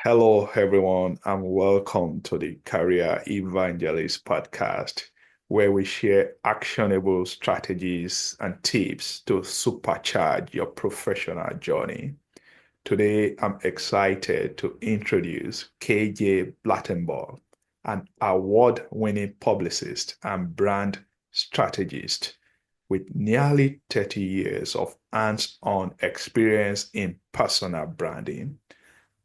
Hello, everyone, and welcome to the Career Evangelist Podcast, where we share actionable strategies and tips to supercharge your professional journey. Today, I'm excited to introduce KJ Blattenbauer, an award-winning publicist and brand strategist with nearly 30 years of hands-on experience in personal branding.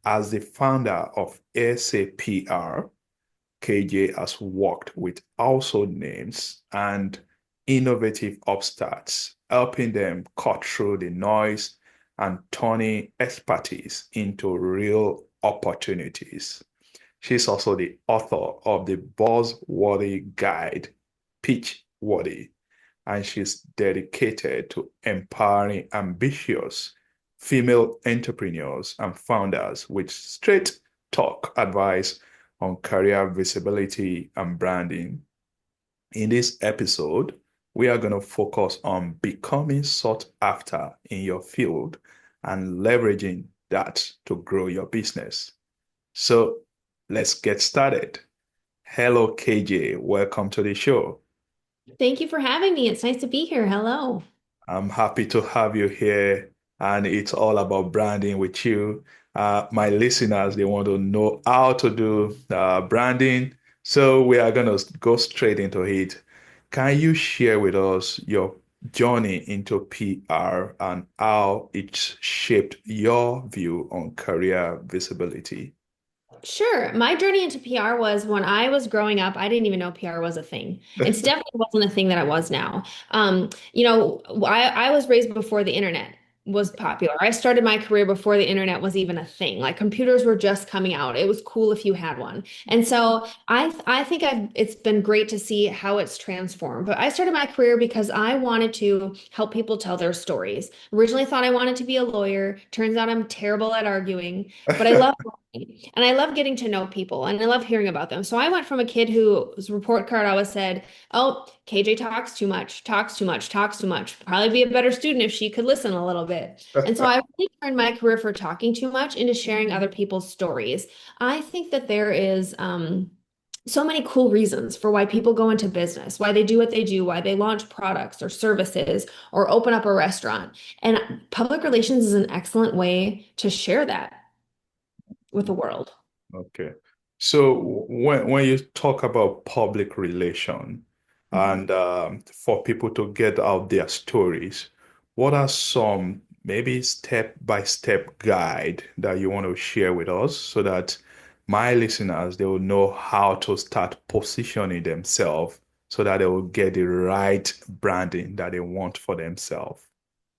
As the founder of SAPR, KJ has worked with household names and innovative upstarts, helping them cut through the noise and turning expertise into real opportunities. She's also the author of the buzzworthy guide, Pitch Worthy, and she's dedicated to empowering ambitious female entrepreneurs and founders with straight talk advice on career visibility and branding. In this episode, we are going to focus on becoming sought after in your field and leveraging that to grow your business. So let's get started. Hello, KJ. Welcome to the show. Thank you for having me. It's nice to be here. Hello. I'm happy to have you here, and it's all about branding with you. My listeners, they want to know how to do branding. So we are going to go straight into it. Can you share with us your journey into PR and how it shaped your view on career visibility? Sure. My journey into PR was when I was growing up, I didn't even know PR was a thing. It's definitely wasn't a thing that it was now. I was raised before the internet was popular. I started my career before the internet was even a thing. Like computers were just coming out. It was cool if you had one. And so I think it's been great to see how it's transformed. But I started my career because I wanted to help people tell their stories. Originally thought I wanted to be a lawyer. Turns out I'm terrible at arguing, but I love and I love getting to know people and I love hearing about them. So I went from a kid whose report card always said, "Oh, KJ talks too much, talks too much, talks too much. Probably be a better student if she could listen a little bit." And so I really turned my career for talking too much into sharing other people's stories. I think that there is so many cool reasons for why people go into business, why they do what they do, why they launch products or services or open up a restaurant. And public relations is an excellent way to share that with the world. Okay. So when you talk about public relation Mhm. and for people to get out their stories, what are some maybe step-by-step guide that you want to share with us so that my listeners they will know how to start positioning themselves so that they will get the right branding that they want for themselves?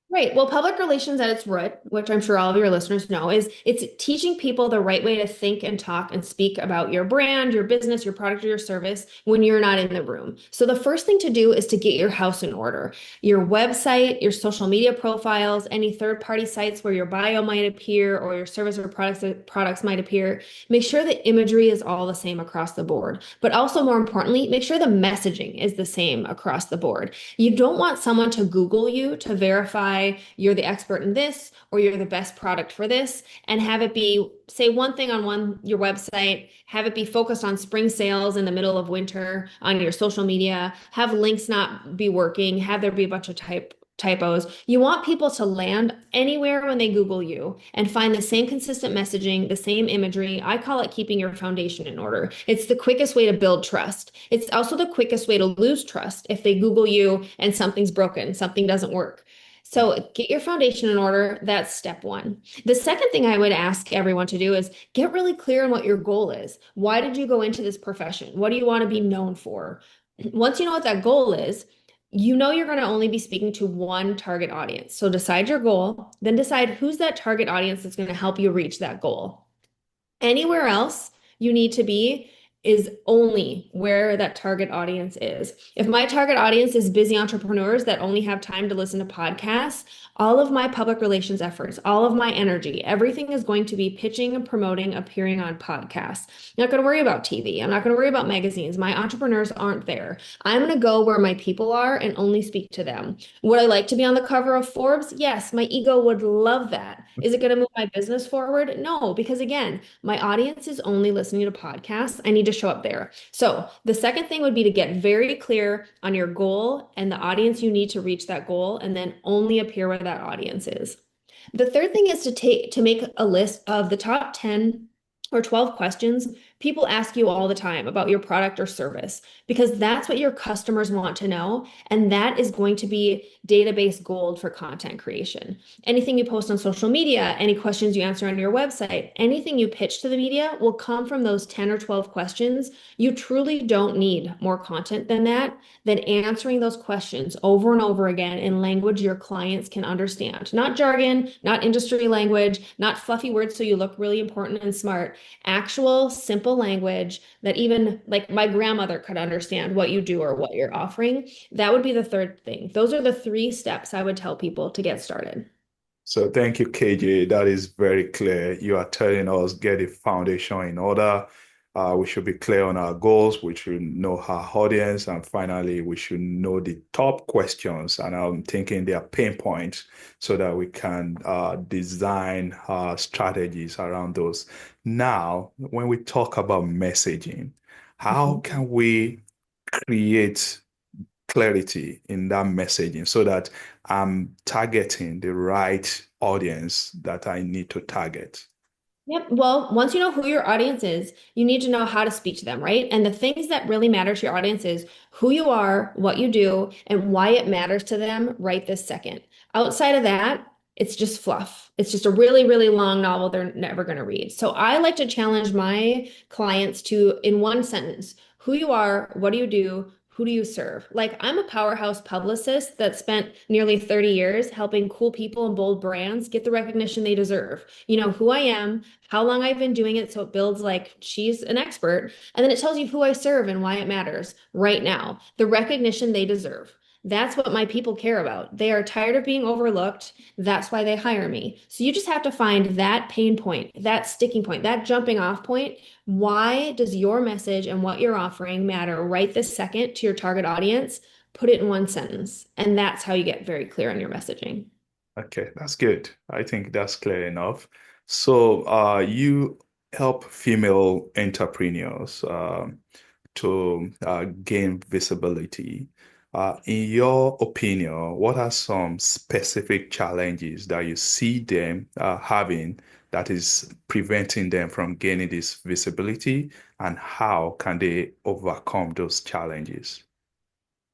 Right. Well, public relations at its root, which I'm sure all of your listeners know, is it's teaching people the right way to think and talk and speak about your brand, your business, your product, or your service when you're not in the room. So the first thing to do is to get your house in order. Your website, your social media profiles, any third-party sites where your bio might appear or your service or products might appear. Make sure the imagery is all the same across the board. But also more importantly, make sure the messaging is the same across the board. You don't want someone to Google you to verify you're the expert in this or you're the best product for this and have it be, say one thing on your website, have it be focused on spring sales in the middle of winter on your social media, have links not be working, have there be a bunch of typos. You want people to land anywhere when they Google you and find the same consistent messaging, the same imagery. I call it keeping your foundation in order. It's the quickest way to build trust. It's also the quickest way to lose trust if they Google you and something's broken, something doesn't work. So get your foundation in order. That's step one. The second thing I would ask everyone to do is get really clear on what your goal is. Why did you go into this profession? What do you want to be known for? Once you know what that goal is, you know you're going to only be speaking to one target audience. So decide your goal, then decide who's that target audience that's going to help you reach that goal. Anywhere else you need to be, is only where that target audience is. If my target audience is busy entrepreneurs that only have time to listen to podcasts, all of my public relations efforts, all of my energy, everything is going to be pitching and promoting, appearing on podcasts. I'm not going to worry about TV. I'm not going to worry about magazines. My entrepreneurs aren't there. I'm going to go where my people are and only speak to them. Would I like to be on the cover of Forbes? Yes, my ego would love that. Is it going to move my business forward? No, because again, my audience is only listening to podcasts. I need to show up there. So the second thing would be to get very clear on your goal and the audience you need to reach that goal, and then only appear where that audience is. The third thing is to make a list of the top 10 or 12 questions people ask you all the time about your product or service, because that's what your customers want to know. And that is going to be database gold for content creation. Anything you post on social media, any questions you answer on your website, anything you pitch to the media will come from those 10 or 12 questions. You truly don't need more content than that, than answering those questions over and over again in language your clients can understand. Not jargon, not industry language, not fluffy words so you look really important and smart. Actual simple language that even like my grandmother could understand what you do or what you're offering. That would be the third thing. Those are the 3 steps I would tell people to get started. So thank you, KJ. That is very clear. You are telling us get a foundation in order. We should be clear on our goals. We should know our audience. And finally, we should know the top questions. And I'm thinking they are pain points so that we can design strategies around those. Now, when we talk about messaging, how can we create clarity in that messaging so that I'm targeting the right audience that I need to target? Yep. Well, once you know who your audience is, you need to know how to speak to them, right? And the things that really matter to your audience is who you are, what you do, and why it matters to them right this second. Outside of that, it's just fluff. It's just a really, really long novel they're never going to read. So I like to challenge my clients to, in one sentence, who you are, what do you do, who do you serve? Like, I'm a powerhouse publicist that spent nearly 30 years helping cool people and bold brands get the recognition they deserve. You know who I am, how long I've been doing it, so it builds like she's an expert. And then it tells you who I serve and why it matters right now, the recognition they deserve. That's what my people care about. They are tired of being overlooked. That's why they hire me. So you just have to find that pain point, that sticking point, that jumping off point. Why does your message and what you're offering matter right this second to your target audience? Put it in one sentence. And that's how you get very clear on your messaging. Okay, that's good. I think that's clear enough. So, you help female entrepreneurs to gain visibility. In your opinion, what are some specific challenges that you see them having that is preventing them from gaining this visibility, and how can they overcome those challenges?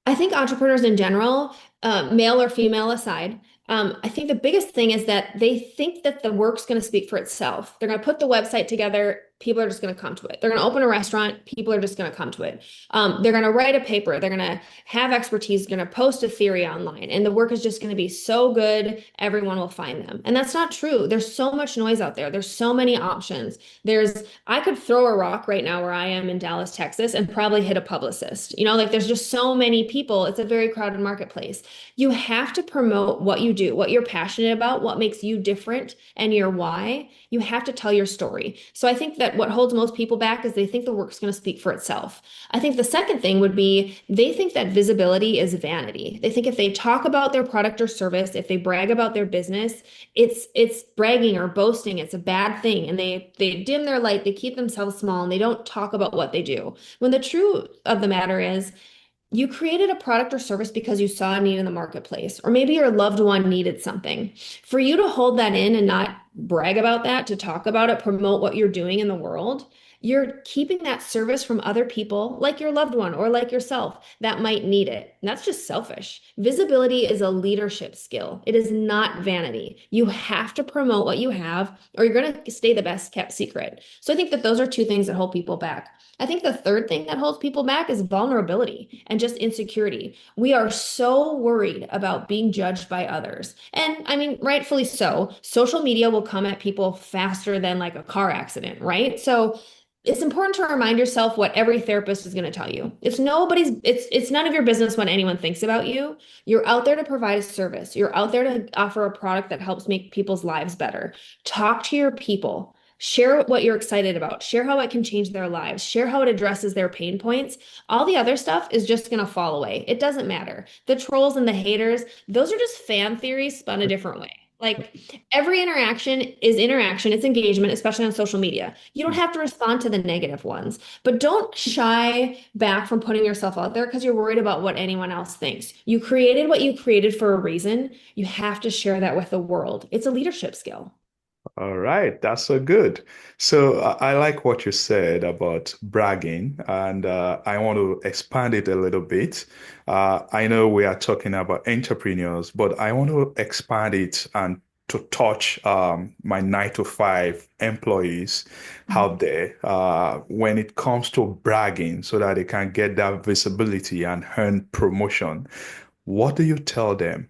I think entrepreneurs in general, male or female aside, I think the biggest thing is that they think that the work's going to speak for itself. They're going to put the website together. People are just going to come to it. They're going to open a restaurant. People are just going to come to it. They're going to write a paper. They're going to have expertise, going to post a theory online. And the work is just going to be so good, everyone will find them. And that's not true. There's so much noise out there. There's so many options. I could throw a rock right now where I am in Dallas, Texas, and probably hit a publicist. You know, like there's just so many people. It's a very crowded marketplace. You have to promote what you do, what you're passionate about, what makes you different, and your why. You have to tell your story. So I think that what holds most people back is they think the work's going to speak for itself. I think the second thing would be they think that visibility is vanity. They think if they talk about their product or service, if they brag about their business, it's bragging or boasting. It's a bad thing. And they dim their light, they keep themselves small, and they don't talk about what they do. When the truth of the matter is, you created a product or service because you saw a need in the marketplace, or maybe your loved one needed something. For you to hold that in and not brag about that, to talk about it, promote what you're doing in the world, you're keeping that service from other people like your loved one or like yourself that might need it. And that's just selfish. Visibility is a leadership skill. It is not vanity. You have to promote what you have, or you're going to stay the best kept secret. So I think that those are 2 things that hold people back. I think the third thing that holds people back is vulnerability and just insecurity. We are so worried about being judged by others. And I mean, rightfully so. Social media will come at people faster than like a car accident, right? So it's important to remind yourself what every therapist is going to tell you. It's none of your business what anyone thinks about you. You're out there to provide a service. You're out there to offer a product that helps make people's lives better. Talk to your people. Share what you're excited about. Share how it can change their lives. Share how it addresses their pain points. All the other stuff is just going to fall away. It doesn't matter. The trolls and the haters, those are just fan theories spun a different way. Like every interaction is interaction, it's engagement, especially on social media. You don't have to respond to the negative ones, but don't shy back from putting yourself out there because you're worried about what anyone else thinks. You created what you created for a reason. You have to share that with the world. It's a leadership skill. All right, that's so good. So I like what you said about bragging, and I want to expand it a little bit. I know we are talking about entrepreneurs, but I want to expand it and to touch my 9 to 5 employees out there when it comes to bragging so that they can get that visibility and earn promotion. What do you tell them?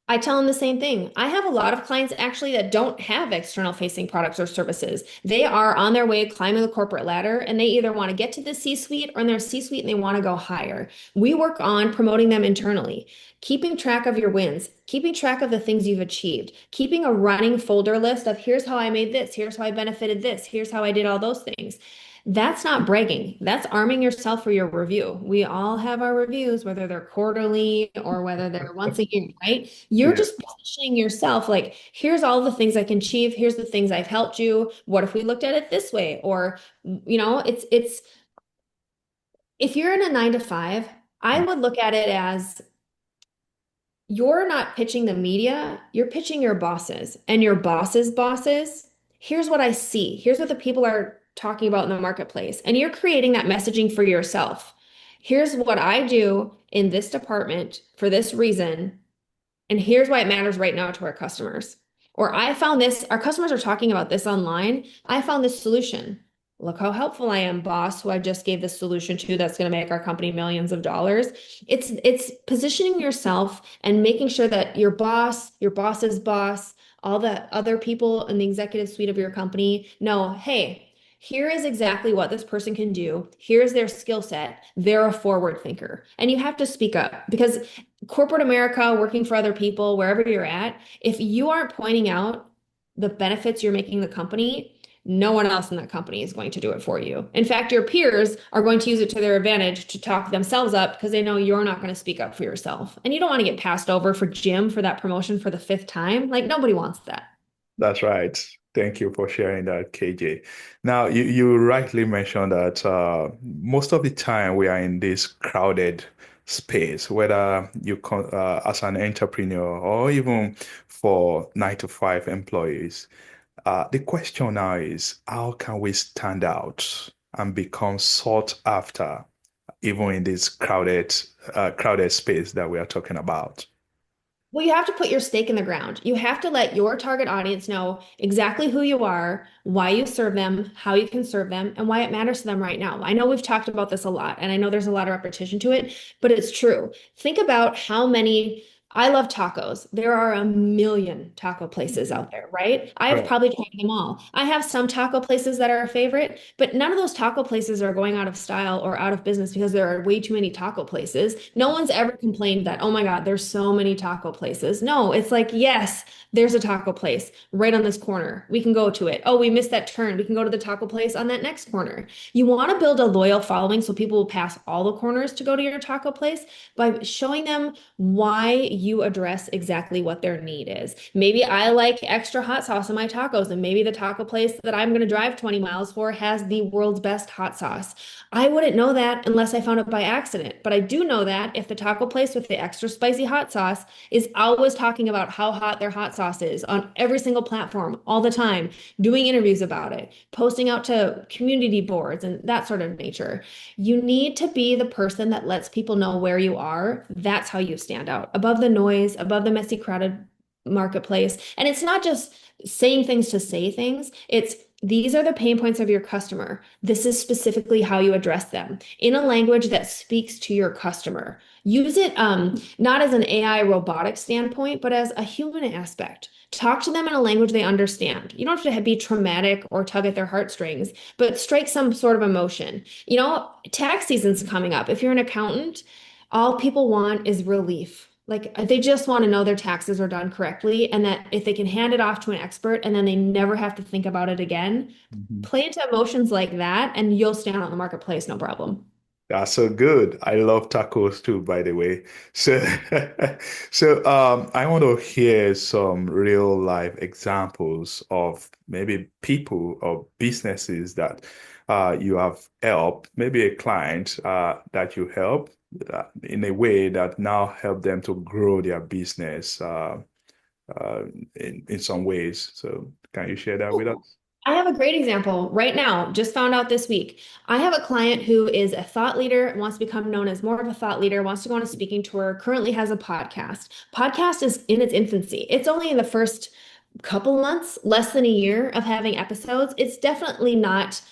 I tell them the same thing. I have a lot of clients actually that don't have external facing products or services. They are on their way climbing the corporate ladder and they either want to get to the C-suite or in their C-suite and they want to go higher. We work on promoting them internally, keeping track of your wins, keeping track of the things you've achieved, keeping a running folder list of here's how I made this, here's how I benefited this, here's how I did all those things. That's not bragging. That's arming yourself for your review. We all have our reviews, whether they're quarterly or whether they're once a year, right? You're Yeah, just positioning yourself like, here's all the things I can achieve. Here's the things I've helped you. What if we looked at it this way? Or, it's if you're in a 9 to 5, I would look at it as you're not pitching the media, you're pitching your bosses and your bosses' bosses. Here's what I see. Here's what the people are talking about in the marketplace. And you're creating that messaging for yourself. Here's what I do in this department for this reason. And here's why it matters right now to our customers. Or I found this, our customers are talking about this online. I found this solution. Look how helpful I am, boss, who I just gave this solution to that's going to make our company millions of dollars. It's positioning yourself and making sure that your boss, your boss's boss, all the other people in the executive suite of your company know, hey, here is exactly what this person can do. Here's their skill set. They're a forward thinker. And you have to speak up because corporate America, working for other people, wherever you're at, if you aren't pointing out the benefits you're making the company, no one else in that company is going to do it for you. In fact, your peers are going to use it to their advantage to talk themselves up because they know you're not going to speak up for yourself. And you don't want to get passed over for Jim for that promotion for the 5th time. Like nobody wants that. that's right. Thank you for sharing that, KJ. Now, you rightly mentioned that most of the time we are in this crowded space, whether as an entrepreneur or even for 9 to 5 employees. The question now is, how can we stand out and become sought after, even in this crowded space that we are talking about? Well, you have to put your stake in the ground. You have to let your target audience know exactly who you are, why you serve them, how you can serve them, and why it matters to them right now. I know we've talked about this a lot, and I know there's a lot of repetition to it, but it's true. Think about how many. I love tacos. There are a million taco places out there, right? I've Right. probably tried them all. I have some taco places that are a favorite, but none of those taco places are going out of style or out of business because there are way too many taco places. No one's ever complained that, oh my God, there's so many taco places. No, it's like, yes, there's a taco place right on this corner. We can go to it. Oh, we missed that turn. We can go to the taco place on that next corner. You want to build a loyal following so people will pass all the corners to go to your taco place by showing them why you address exactly what their need is. Maybe I like extra hot sauce in my tacos, and maybe the taco place that I'm going to drive 20 miles for has the world's best hot sauce. I wouldn't know that unless I found it by accident, but I do know that if the taco place with the extra spicy hot sauce is always talking about how hot their hot sauce is on every single platform all the time, doing interviews about it, posting out to community boards and that sort of nature. You need to be the person that lets people know where you are. That's how you stand out above the noise, above the messy, crowded marketplace. And it's not just saying things to say things, it's These are the pain points of your customer. This is specifically how you address them in a language that speaks to your customer. Use it not as an AI robotic standpoint, but as a human aspect. Talk to them in a language they understand. You don't have to be traumatic or tug at their heartstrings, but strike some sort of emotion. Tax season's coming up. If you're an accountant, all people want is relief. Like they just want to know their taxes are done correctly and that if they can hand it off to an expert and then they never have to think about it again, Mhm. play into emotions like that and you'll stand out in the marketplace, no problem. That's so good. I love tacos too, by the way. So, I want to hear some real life examples of maybe people or businesses that you have helped, maybe a client that you help in a way that now help them to grow their business uh, in some ways. So, can you share that with us? I have a great example right now, just found out this week. I have a client who is a thought leader, wants to become known as more of a thought leader, wants to go on a speaking tour, currently has a podcast. Podcast is in its infancy. It's only in the first couple months, less than a year of having episodes. It's definitely not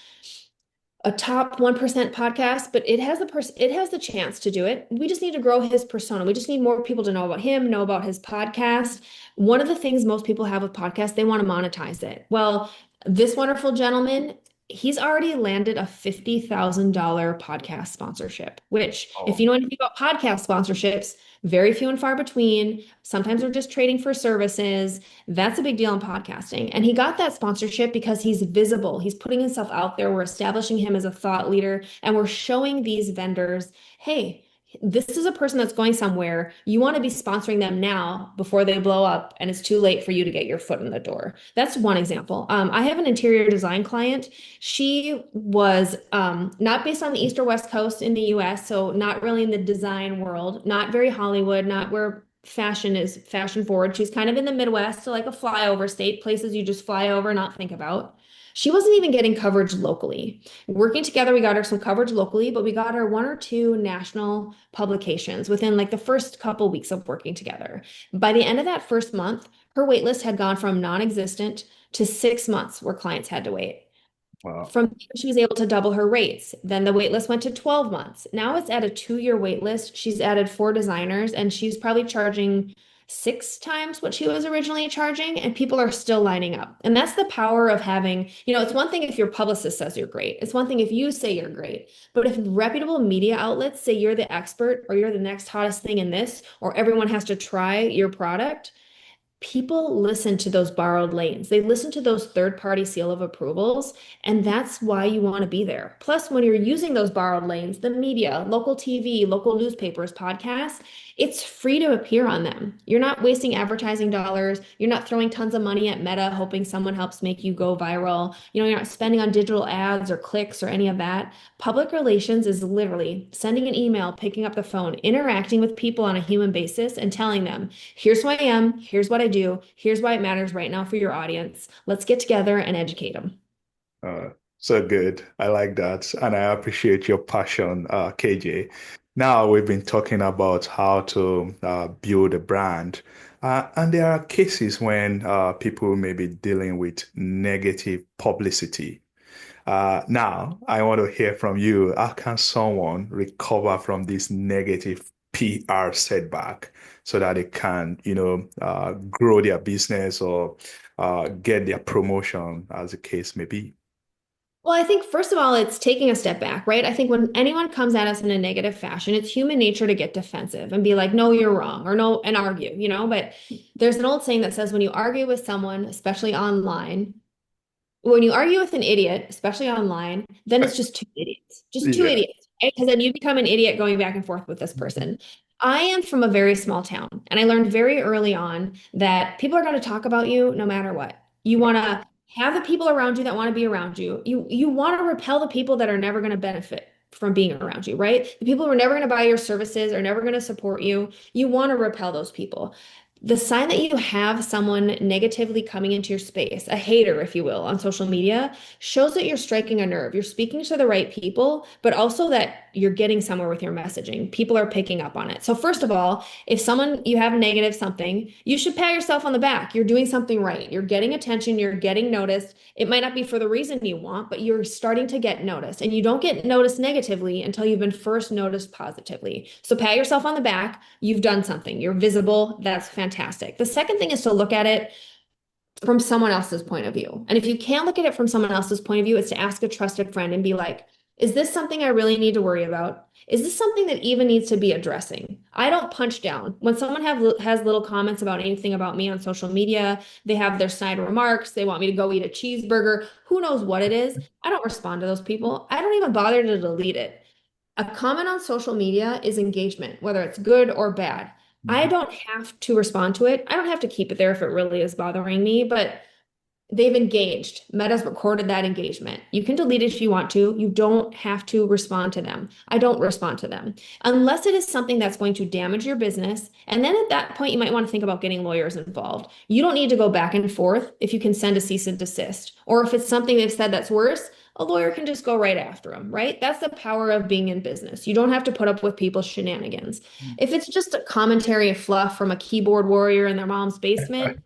a top 1% podcast, but it has the chance to do it. We just need to grow his persona. We just need more people to know about him, know about his podcast. One of the things most people have with podcasts, they want to monetize it. Well, this wonderful gentleman, he's already landed a $50,000 podcast sponsorship, which if Oh, you know anything about podcast sponsorships, very few and far between. Sometimes they're just trading for services. That's a big deal in podcasting. And he got that sponsorship because he's visible. He's putting himself out there. We're establishing him as a thought leader, and we're showing these vendors, hey, this is a person that's going somewhere. You want to be sponsoring them now before they blow up, and it's too late for you to get your foot in the door. That's one example. I have an interior design client. She was not based on the East or West Coast in the US, so not really in the design world, not very Hollywood, not where fashion is fashion forward. She's kind of in the Midwest, so like a flyover state, places you just fly over and not think about. She wasn't even getting coverage locally. Working together, we got her some coverage locally, but we got her one or two national publications within like the first couple weeks of working together. By the end of that first month, her wait list had gone from non-existent to 6 months where clients had to wait. wow. From there, she was able to double her rates. Then the wait list went to 12 months. Now it's at a 2-year wait list. She's added 4 designers and she's probably charging 6 times what she was originally charging, and people are still lining up. And that's the power of having, it's one thing if your publicist says you're great. It's one thing if you say you're great. But if reputable media outlets say you're the expert or you're the next hottest thing in this, or everyone has to try your product, people listen to those borrowed lanes. They listen to those third-party seal of approvals, and that's why you want to be there. Plus, when you're using those borrowed lanes, the media, local TV, local newspapers, podcasts, it's free to appear on them. You're not wasting advertising dollars. You're not throwing tons of money at Meta hoping someone helps make you go viral. You're not spending on digital ads or clicks or any of that. Public relations is literally sending an email, picking up the phone, interacting with people on a human basis and telling them, here's who I am, here's what I do, here's why it matters right now for your audience. Let's get together and educate them. Uh, so good. I like that. And I appreciate your passion, KJ. Now we've been talking about how to build a brand. And there are cases when people may be dealing with negative publicity. Now, I want to hear from you. How can someone recover from this negative PR setback so that they can, grow their business or get their promotion, as the case may be? Well, I think first of all, it's taking a step back, right? I think when anyone comes at us in a negative fashion, it's human nature to get defensive and be like, no, you're wrong, or no, and argue. But there's an old saying that says when you argue with someone, especially online, when you argue with an idiot, especially online, then it's just two Yeah. idiots, right? Because then you become an idiot going back and forth with this person. I am from a very small town, and I learned very early on that people are going to talk about you no matter what. You want to have the people around you that want to be around you. You want to repel the people that are never going to benefit from being around you, right? The people who are never going to buy your services are never going to support you. You want to repel those people. The sign that you have someone negatively coming into your space, a hater, if you will, on social media, shows that you're striking a nerve. You're speaking to the right people, but also that you're getting somewhere with your messaging. People are picking up on it. So first of all, if someone you have negative something, you should pat yourself on the back. You're doing something right. You're getting attention, you're getting noticed. It might not be for the reason you want, but you're starting to get noticed. And you don't get noticed negatively until you've been first noticed positively. So pat yourself on the back. You've done something. You're visible. That's fantastic. The second thing is to look at it from someone else's point of view. And if you can't look at it from someone else's point of view, it's to ask a trusted friend and be like, is this something I really need to worry about? Is this something that even needs to be addressing? I don't punch down. When someone has little comments about anything about me on social media, they have their snide remarks, they want me to go eat a cheeseburger, who knows what it is? I don't respond to those people. I don't even bother to delete it. A comment on social media is engagement, whether it's good or bad. I don't have to respond to it. I don't have to keep it there if it really is bothering me, but they've engaged. Meta's recorded that engagement. You can delete it if you want to. You don't have to respond to them. I don't respond to them unless it is something that's going to damage your business. And then at that point, you might want to think about getting lawyers involved. You don't need to go back and forth if you can send a cease and desist. Or if it's something they've said that's worse, a lawyer can just go right after them, right? That's the power of being in business. You don't have to put up with people's shenanigans. If it's just a commentary of fluff from a keyboard warrior in their mom's basement,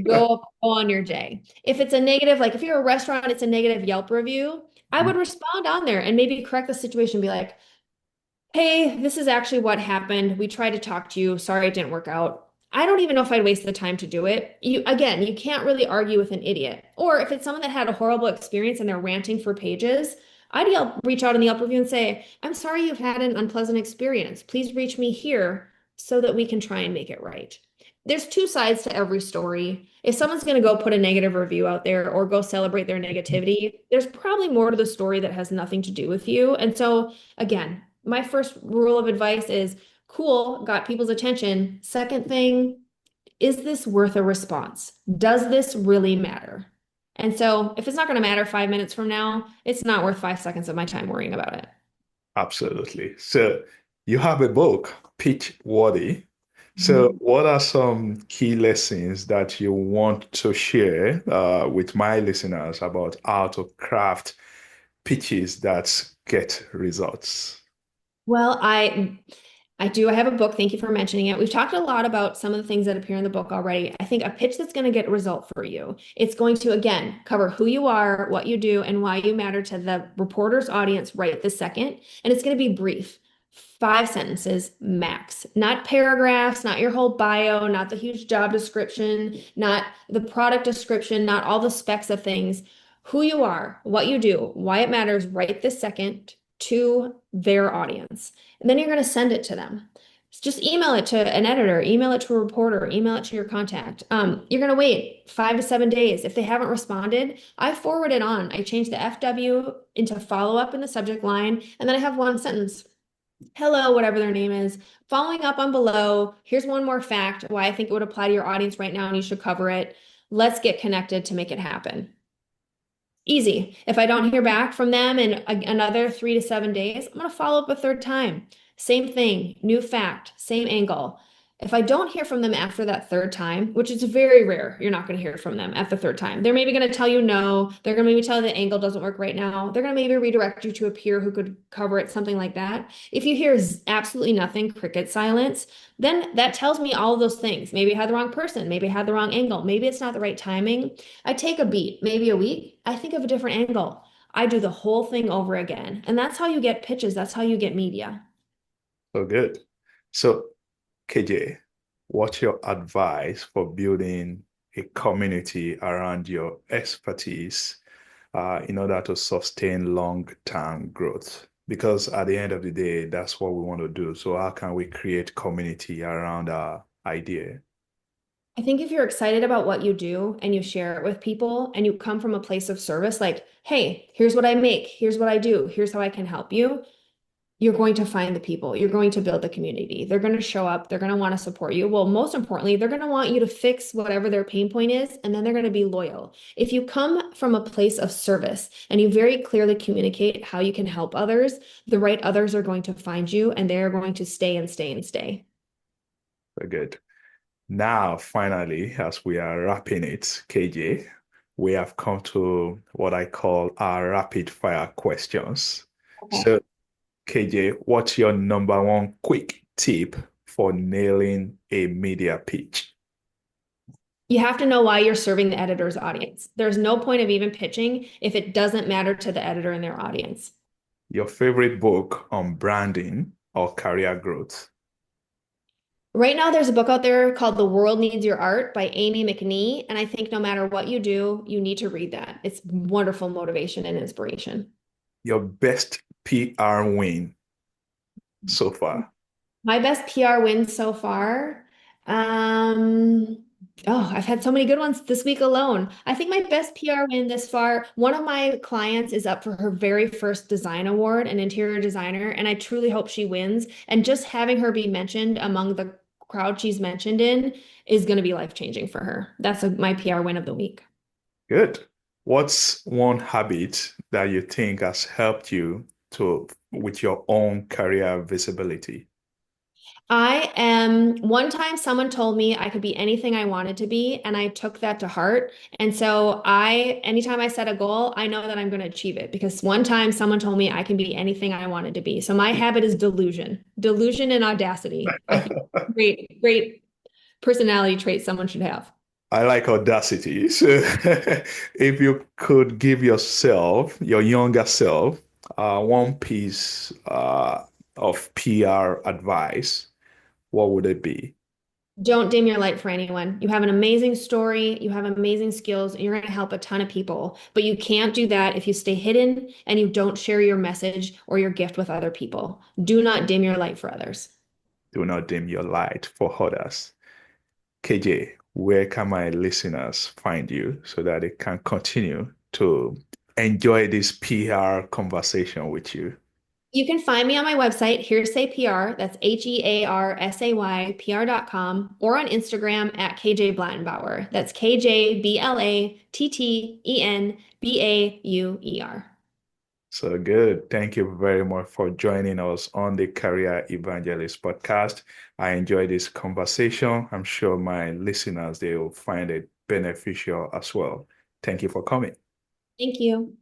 go on your day. If it's a negative, like if you're a restaurant, it's a negative Yelp review, I would respond on there and maybe correct the situation, be like, hey, this is actually what happened. We tried to talk to you. Sorry it didn't work out. I don't even know if I'd waste the time to do it. You can't really argue with an idiot. Or if it's someone that had a horrible experience and they're ranting for pages, reach out in the Yelp review and say, I'm sorry you've had an unpleasant experience. Please reach me here so that we can try and make it right. There's two sides to every story. If someone's going to go put a negative review out there or go celebrate their negativity, there's probably more to the story that has nothing to do with you. And so, again, my first rule of advice is cool, got people's attention. Second thing, is this worth a response? Does this really matter? And so if it's not going to matter 5 minutes from now, it's not worth 5 seconds of my time worrying about it. Absolutely. So you have a book, Pitch Worthy. So what are some key lessons that you want to share with my listeners about how to craft pitches that get results? Well, I do. I have a book. Thank you for mentioning it. We've talked a lot about some of the things that appear in the book already. I think a pitch that's going to get a result for you. It's going to, again, cover who you are, what you do, and why you matter to the reporter's audience right this second. And it's going to be brief. 5 sentences max, not paragraphs, not your whole bio, not the huge job description, not the product description, not all the specs of things. Who you are, what you do, why it matters right this second to their audience. And then you're going to send it to them. Just email it to an editor, email it to a reporter, email it to your contact. You're going to wait 5 to 7 days. If they haven't responded, I forward it on. I change the FW into follow up in the subject line, and then I have one sentence. Hello, whatever their name is. Following up on below, here's one more fact why I think it would apply to your audience right now and you should cover it. Let's get connected to make it happen. Easy. If I don't hear back from them in another 3 to 7 days, I'm going to follow up a third time. Same thing, new fact, same angle. If I don't hear from them after that third time, which is very rare, you're not going to hear from them at the third time. They're maybe going to tell you no. They're going to maybe tell you the angle doesn't work right now. They're going to maybe redirect you to a peer who could cover it, something like that. If you hear absolutely nothing, cricket silence, then that tells me all of those things. Maybe I had the wrong person. Maybe I had the wrong angle. Maybe it's not the right timing. I take a beat, maybe a week. I think of a different angle. I do the whole thing over again. And that's how you get pitches. That's how you get media. So good. So KJ, what's your advice for building a community around your expertise in order to sustain long-term growth? Because at the end of the day, that's what we want to do. So how can we create community around our idea? I think if you're excited about what you do and you share it with people and you come from a place of service, like, hey, here's what I make, here's what I do, here's how I can help you, you're going to find the people. You're going to build the community. They're going to show up. They're going to want to support you. Well, most importantly, they're going to want you to fix whatever their pain point is, and then they're going to be loyal. If you come from a place of service and you very clearly communicate how you can help others, the right others are going to find you, and they're going to stay and stay and stay. Very good. Now, finally, as we are wrapping it, KJ, we have come to what I call our rapid fire questions. Okay. So, KJ, what's your number one quick tip for nailing a media pitch? You have to know why you're serving the editor's audience. There's no point of even pitching if it doesn't matter to the editor and their audience. Your favorite book on branding or career growth? Right now, there's a book out there called The World Needs Your Art by Amy McNee. And I think no matter what you do, you need to read that. It's wonderful motivation and inspiration. Your best PR win so far? My best PR win so far. Um, I've had so many good ones this week alone. I think my best PR win this far, one of my clients is up for her very first design award, an interior designer, and I truly hope she wins. And just having her be mentioned among the crowd she's mentioned in is going to be life-changing for her. That's my PR win of the week. Good. What's one habit that you think has helped you to with your own career visibility? One time someone told me I could be anything I wanted to be, and I took that to heart. And so anytime I set a goal, I know that I'm going to achieve it because one time someone told me I can be anything I wanted to be. So my habit is delusion and audacity. I think great personality trait someone should have. I like audacity. So if you could give yourself, your younger self, one piece of PR advice, what would it be? Don't dim your light for anyone. You have an amazing story, you have amazing skills, and you're going to help a ton of people. But you can't do that if you stay hidden and you don't share your message or your gift with other people. Do not dim your light for others. Do not dim your light for others. KJ, where can my listeners find you so that they can continue to enjoy this PR conversation with you? You can find me on my website, Hearsay PR, that's HEARSAYPR.com, or on Instagram at KJ Blattenbauer. That's KJBLATTENBAUER. So good. Thank you very much for joining us on the Career Evangelist Podcast. I enjoyed this conversation. I'm sure my listeners, they will find it beneficial as well. Thank you for coming. Thank you.